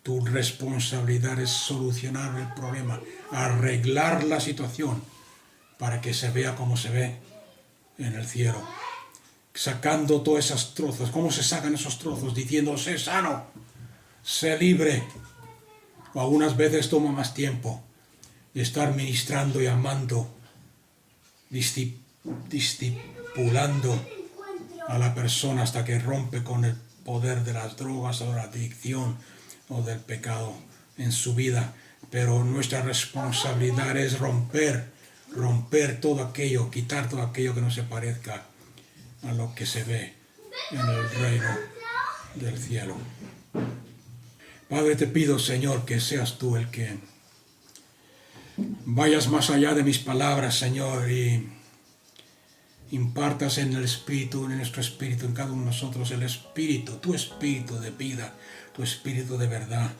tu responsabilidad es solucionar el problema, arreglar la situación para que se vea como se ve en el cielo. Sacando todos esos trozos. ¿Cómo se sacan esos trozos? Diciendo, sé sano, sé libre. O algunas veces toma más tiempo de estar ministrando y amando, discipulando a la persona hasta que rompe con el poder de las drogas o de la adicción o del pecado en su vida. Pero nuestra responsabilidad es romper todo aquello, quitar todo aquello que no se parezca a lo que se ve en el reino del cielo. Padre, te pido, Señor, que seas tú el que vayas más allá de mis palabras, Señor, y impartas en el Espíritu, en nuestro espíritu, en cada uno de nosotros, el Espíritu, tu Espíritu de vida, tu Espíritu de verdad,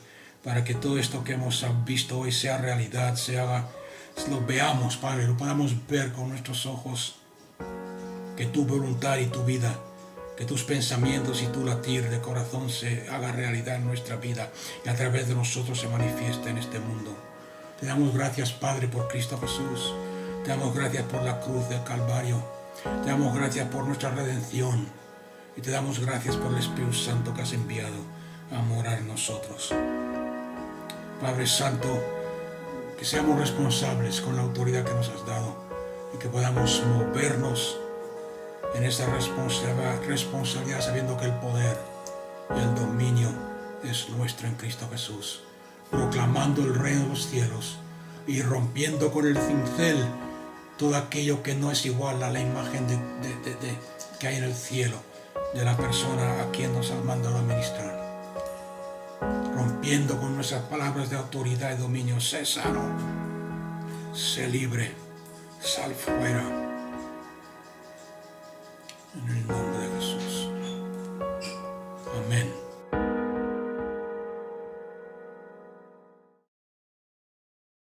para que todo esto que hemos visto hoy sea realidad, lo veamos, Padre, lo podamos ver con nuestros ojos, que tu voluntad y tu vida que tus pensamientos y tu latir de corazón se haga realidad en nuestra vida y a través de nosotros se manifiesta en este mundo. Te damos gracias, Padre, por Cristo Jesús. Te damos gracias por la cruz del Calvario. Te damos gracias por nuestra redención. Y te damos gracias por el Espíritu Santo que has enviado a morar en nosotros. Padre Santo, que seamos responsables con la autoridad que nos has dado y que podamos movernos en esa responsabilidad sabiendo que el poder y el dominio es nuestro en Cristo Jesús, proclamando el reino de los cielos y rompiendo con el cincel todo aquello que no es igual a la imagen que hay en el cielo de la persona a quien nos has mandado a ministrar. Rompiendo con nuestras palabras de autoridad y dominio: sé sano, sé libre, sal fuera. En el nombre